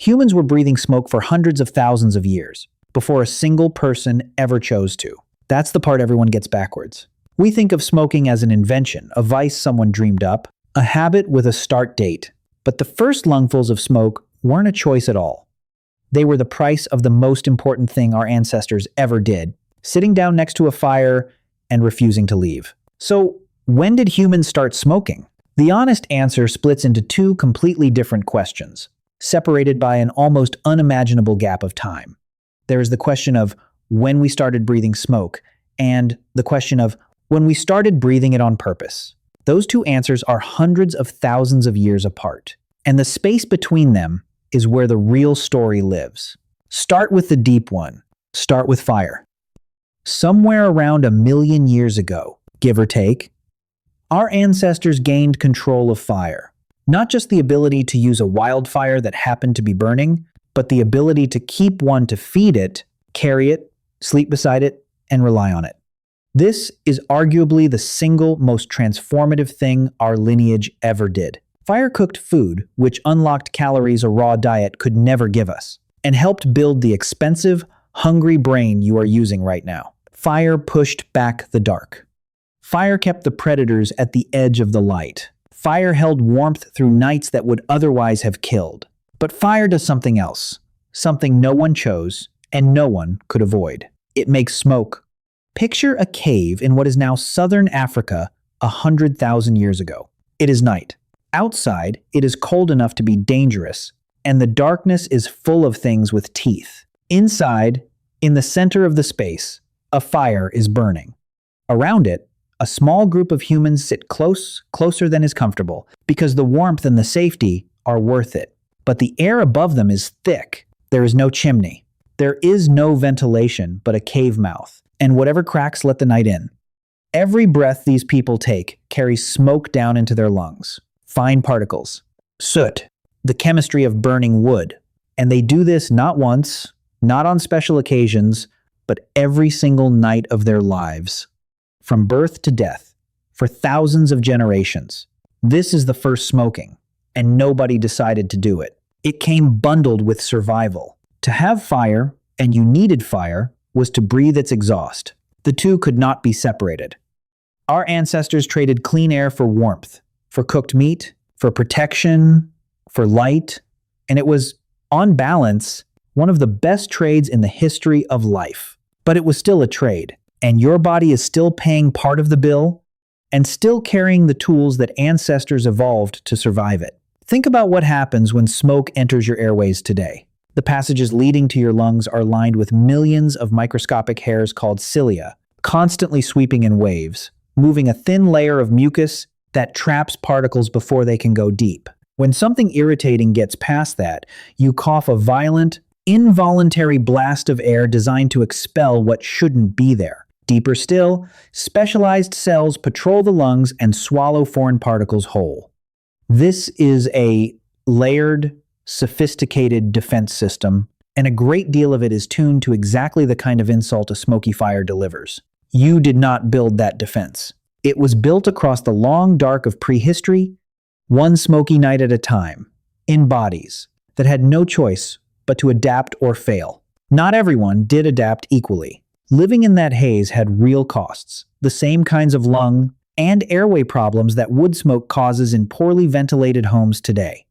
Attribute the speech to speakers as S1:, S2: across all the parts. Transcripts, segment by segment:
S1: Humans were breathing smoke for hundreds of thousands of years, before a single person ever chose to. That's the part everyone gets backwards. We think of smoking as an invention, a vice someone dreamed up, a habit with a start date. But the first lungfuls of smoke weren't a choice at all. They were the price of the most important thing our ancestors ever did, sitting down next to a fire and refusing to leave. So, when did humans start smoking? The honest answer splits into two completely different questions, separated by an almost unimaginable gap of time. There is the question of when we started breathing smoke, and the question of when we started breathing it on purpose. Those two answers are hundreds of thousands of years apart, and the space between them is where the real story lives. Start with the deep one. Start with fire. Somewhere around 1 million years ago, give or take, our ancestors gained control of fire. Not just the ability to use a wildfire that happened to be burning, but the ability to keep one to feed it, carry it, sleep beside it, and rely on it. This is arguably the single most transformative thing our lineage ever did. Fire cooked food, which unlocked calories a raw diet could never give us, and helped build the expensive, hungry brain you are using right now. Fire pushed back the dark. Fire kept the predators at the edge of the light. Fire held warmth through nights that would otherwise have killed. But fire does something else, something no one chose and no one could avoid. It makes smoke. Picture a cave in what is now southern Africa 100,000 years ago. It is night. Outside, it is cold enough to be dangerous, and the darkness is full of things with teeth. Inside, in the center of the space, a fire is burning. Around it, a small group of humans sit closer than is comfortable, because the warmth and the safety are worth it. But the air above them is thick. There is no chimney. There is no ventilation but a cave mouth, and whatever cracks let the night in. Every breath these people take carries smoke down into their lungs. Fine particles. Soot. The chemistry of burning wood. And they do this not once, not on special occasions, but every single night of their lives. From birth to death, for thousands of generations. This is the first smoking, and nobody decided to do it. It came bundled with survival. To have fire, and you needed fire, was to breathe its exhaust. The two could not be separated. Our ancestors traded clean air for warmth, for cooked meat, for protection, for light, and it was, on balance, one of the best trades in the history of life. But it was still a trade. And your body is still paying part of the bill and still carrying the tools that ancestors evolved to survive it. Think about what happens when smoke enters your airways today. The passages leading to your lungs are lined with millions of microscopic hairs called cilia, constantly sweeping in waves, moving a thin layer of mucus that traps particles before they can go deep. When something irritating gets past that, you cough a violent, involuntary blast of air designed to expel what shouldn't be there. Deeper still, specialized cells patrol the lungs and swallow foreign particles whole. This is a layered, sophisticated defense system, and a great deal of it is tuned to exactly the kind of insult a smoky fire delivers. You did not build that defense. It was built across the long dark of prehistory, one smoky night at a time, in bodies that had no choice but to adapt or fail. Not everyone did adapt equally. Living in that haze had real costs, the same kinds of lung and airway problems that wood smoke causes in poorly ventilated homes today.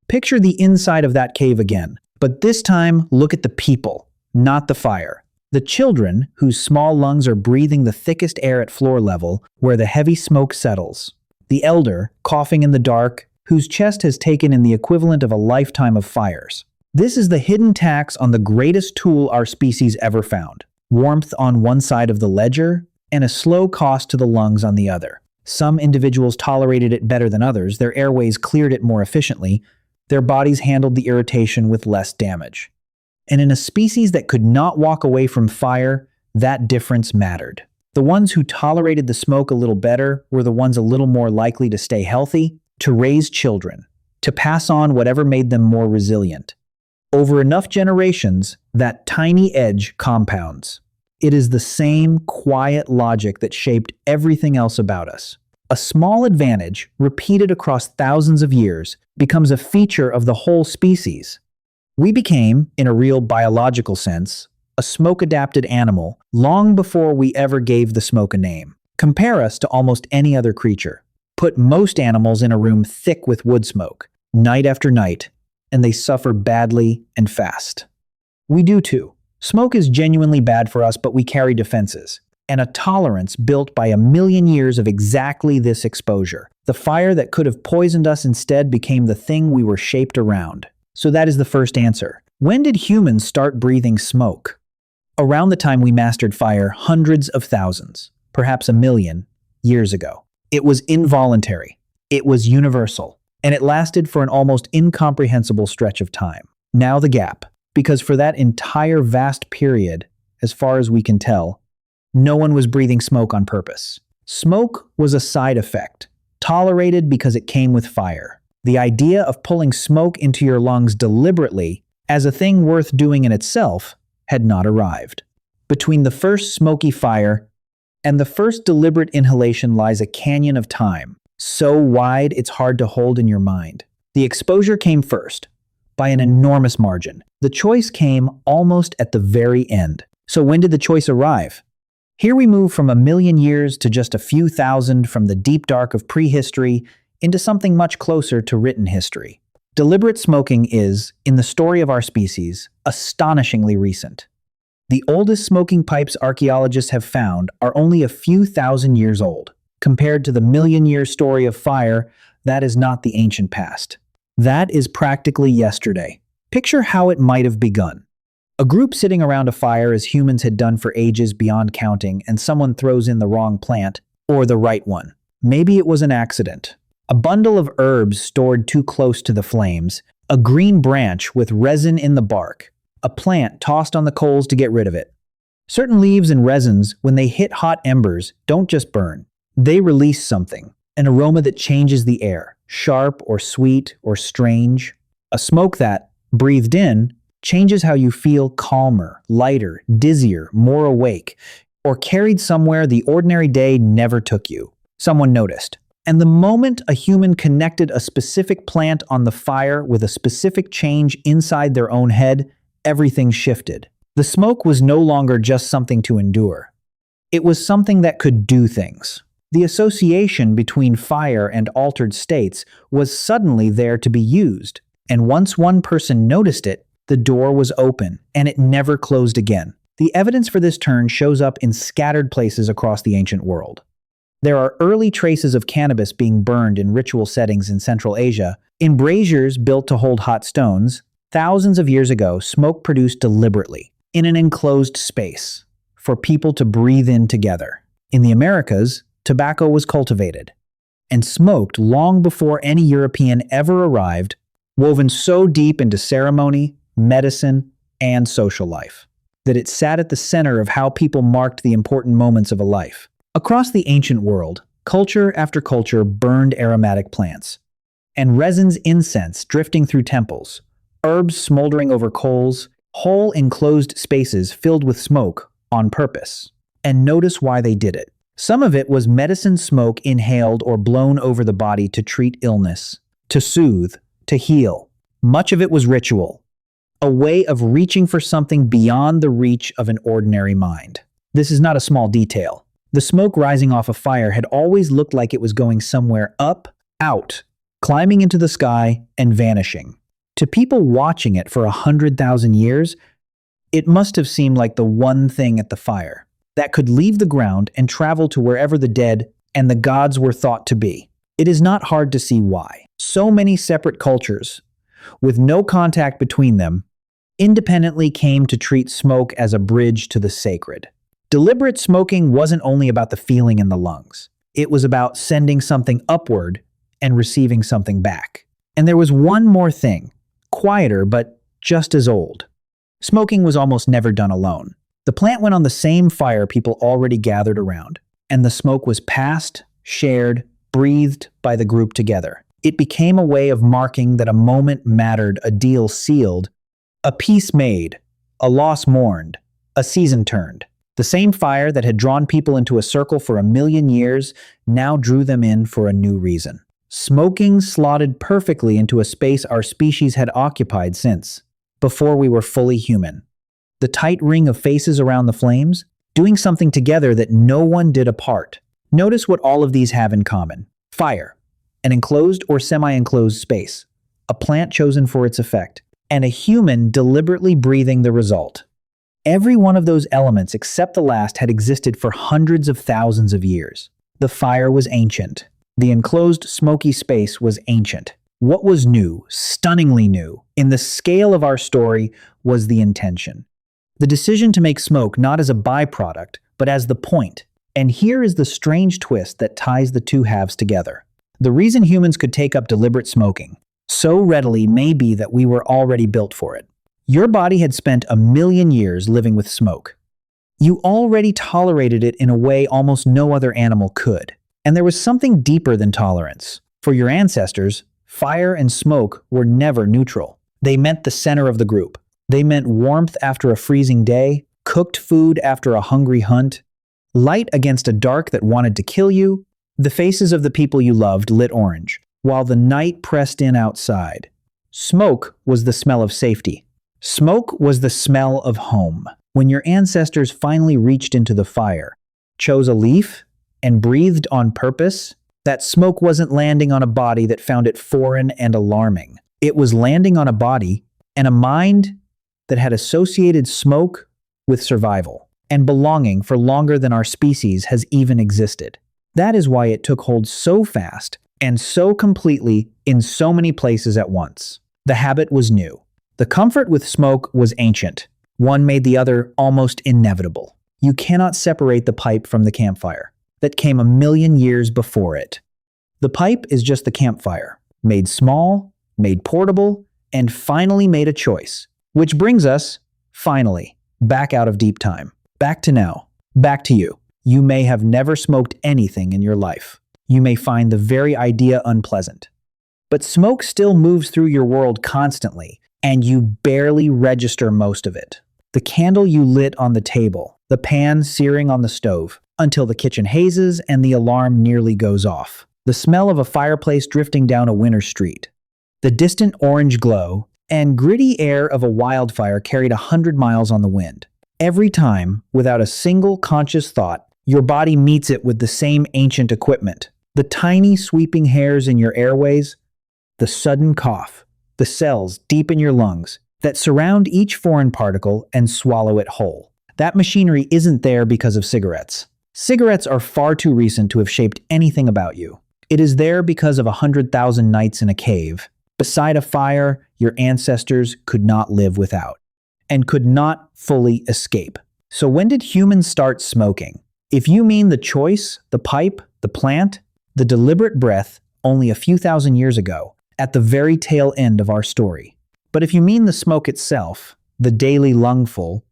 S1: Picture the inside of that cave again, but this time look at the people, not the fire. The children, whose small lungs are breathing the thickest air at floor level, where the heavy smoke settles. The elder, coughing in the dark, whose chest has taken in the equivalent of a lifetime of fires. This is the hidden tax on the greatest tool our species ever found. Warmth on one side of the ledger, and a slow cost to the lungs on the other. Some individuals tolerated it better than others, their airways cleared it more efficiently, their bodies handled the irritation with less damage. And in a species that could not walk away from fire, that difference mattered. The ones who tolerated the smoke a little better were the ones a little more likely to stay healthy, to raise children, to pass on whatever made them more resilient. Over enough generations, that tiny edge compounds. It is the same quiet logic that shaped everything else about us. A small advantage, repeated across thousands of years, becomes a feature of the whole species. We became, in a real biological sense, a smoke-adapted animal long before we ever gave the smoke a name. Compare us to almost any other creature. Put most animals in a room thick with wood smoke, night after night, and they suffer badly and fast. We do too. Smoke is genuinely bad for us, but we carry defenses and a tolerance built by a million years of exactly this exposure. The fire that could have poisoned us instead became the thing we were shaped around. So that is the first answer. When did humans start breathing smoke? Around the time we mastered fire, hundreds of thousands, perhaps a million, years ago. It was involuntary. It was universal. And it lasted for an almost incomprehensible stretch of time. Now the gap. Because for that entire vast period, as far as we can tell, no one was breathing smoke on purpose. Smoke was a side effect, tolerated because it came with fire. The idea of pulling smoke into your lungs deliberately, as a thing worth doing in itself, had not arrived. Between the first smoky fire and the first deliberate inhalation lies a canyon of time, so wide it's hard to hold in your mind. The exposure came first, by an enormous margin. The choice came almost at the very end. So when did the choice arrive? Here we move from a million years to just a few thousand, from the deep dark of prehistory into something much closer to written history. Deliberate smoking is, in the story of our species, astonishingly recent. The oldest smoking pipes archaeologists have found are only a few thousand years old. Compared to the million-year story of fire, that is not the ancient past. That is practically yesterday. Picture how it might have begun. A group sitting around a fire as humans had done for ages beyond counting, and someone throws in the wrong plant, or the right one. Maybe it was an accident. A bundle of herbs stored too close to the flames, a green branch with resin in the bark, a plant tossed on the coals to get rid of it. Certain leaves and resins, when they hit hot embers, don't just burn. They release something, an aroma that changes the air, sharp or sweet or strange. A smoke that, breathed in, changes how you feel: calmer, lighter, dizzier, more awake, or carried somewhere the ordinary day never took you. Someone noticed. And the moment a human connected a specific plant on the fire with a specific change inside their own head, everything shifted. The smoke was no longer just something to endure. It was something that could do things. The association between fire and altered states was suddenly there to be used. And once one person noticed it, the door was open, and it never closed again. The evidence for this turn shows up in scattered places across the ancient world. There are early traces of cannabis being burned in ritual settings in Central Asia. In braziers built to hold hot stones, thousands of years ago, smoke produced deliberately, in an enclosed space, for people to breathe in together. In the Americas, tobacco was cultivated and smoked long before any European ever arrived, woven so deep into ceremony, medicine, and social life that it sat at the center of how people marked the important moments of a life. Across the ancient world, culture after culture burned aromatic plants, and resins incense drifting through temples, herbs smoldering over coals, whole enclosed spaces filled with smoke on purpose. And notice why they did it. Some of it was medicine smoke inhaled or blown over the body to treat illness, to soothe, to heal. Much of it was ritual, a way of reaching for something beyond the reach of an ordinary mind. This is not a small detail. The smoke rising off a fire had always looked like it was going somewhere up, out, climbing into the sky, and vanishing. To people watching it for 100,000 years, it must have seemed like the one thing at the fire that could leave the ground and travel to wherever the dead and the gods were thought to be. It is not hard to see why. So many separate cultures, with no contact between them, independently came to treat smoke as a bridge to the sacred. Deliberate smoking wasn't only about the feeling in the lungs. It was about sending something upward and receiving something back. And there was one more thing, quieter but just as old. Smoking was almost never done alone. The plant went on the same fire people already gathered around, and the smoke was passed, shared, breathed by the group together. It became a way of marking that a moment mattered, a deal sealed, a peace made, a loss mourned, a season turned. The same fire that had drawn people into a circle for 1,000,000 years now drew them in for a new reason. Smoking slotted perfectly into a space our species had occupied since before we were fully human. The tight ring of faces around the flames, doing something together that no one did apart. Notice what all of these have in common. Fire, an enclosed or semi-enclosed space, a plant chosen for its effect, and a human deliberately breathing the result. Every one of those elements except the last had existed for hundreds of thousands of years. The fire was ancient. The enclosed smoky space was ancient. What was new, stunningly new, in the scale of our story was the intention. The decision to make smoke not as a byproduct, but as the point. And here is the strange twist that ties the two halves together. The reason humans could take up deliberate smoking so readily may be that we were already built for it. Your body had spent 1,000,000 years living with smoke. You already tolerated it in a way almost no other animal could. And there was something deeper than tolerance. For your ancestors, fire and smoke were never neutral. They meant the center of the group. They meant warmth after a freezing day, cooked food after a hungry hunt, light against a dark that wanted to kill you. The faces of the people you loved lit orange, while the night pressed in outside. Smoke was the smell of safety. Smoke was the smell of home. When your ancestors finally reached into the fire, chose a leaf, and breathed on purpose, that smoke wasn't landing on a body that found it foreign and alarming. It was landing on a body and a mind that had associated smoke with survival and belonging for longer than our species has even existed. That is why it took hold so fast and so completely in so many places at once. The habit was new. The comfort with smoke was ancient. One made the other almost inevitable. You cannot separate the pipe from the campfire that came 1,000,000 years before it. The pipe is just the campfire, made small, made portable, and finally made a choice. Which brings us, finally, back out of deep time. Back to now. Back to you. You may have never smoked anything in your life. You may find the very idea unpleasant. But smoke still moves through your world constantly, and you barely register most of it. The candle you lit on the table, the pan searing on the stove, until the kitchen hazes and the alarm nearly goes off. The smell of a fireplace drifting down a winter street. The distant orange glow and gritty air of a wildfire carried 100 miles on the wind. Every time, without a single conscious thought, your body meets it with the same ancient equipment. The tiny sweeping hairs in your airways, the sudden cough, the cells deep in your lungs that surround each foreign particle and swallow it whole. That machinery isn't there because of cigarettes. Cigarettes are far too recent to have shaped anything about you. It is there because of 100,000 nights in a cave, beside a fire your ancestors could not live without, and could not fully escape. So when did humans start smoking? If you mean the choice, the pipe, the plant, the deliberate breath, only a few thousand years ago, at the very tail end of our story. But if you mean the smoke itself, the daily lungful,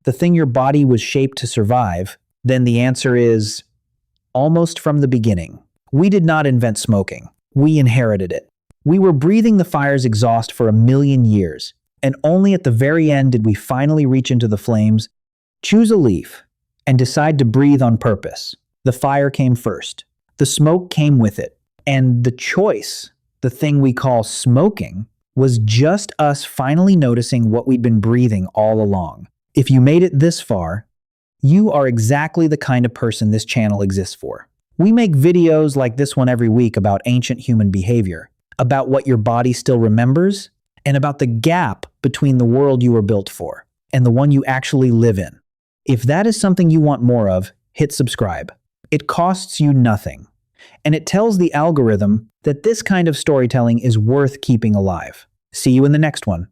S1: the thing your body was shaped to survive, then the answer is almost from the beginning. We did not invent smoking. We inherited it. We were breathing the fire's exhaust for 1,000,000 years, and only at the very end did we finally reach into the flames, choose a leaf, and decide to breathe on purpose. The fire came first. The smoke came with it. And the choice, the thing we call smoking, was just us finally noticing what we'd been breathing all along. If you made it this far, you are exactly the kind of person this channel exists for. We make videos like this one every week about ancient human behavior, about what your body still remembers, and about the gap between the world you were built for and the one you actually live in. If that is something you want more of, hit subscribe. It costs you nothing, and it tells the algorithm that this kind of storytelling is worth keeping alive. See you in the next one.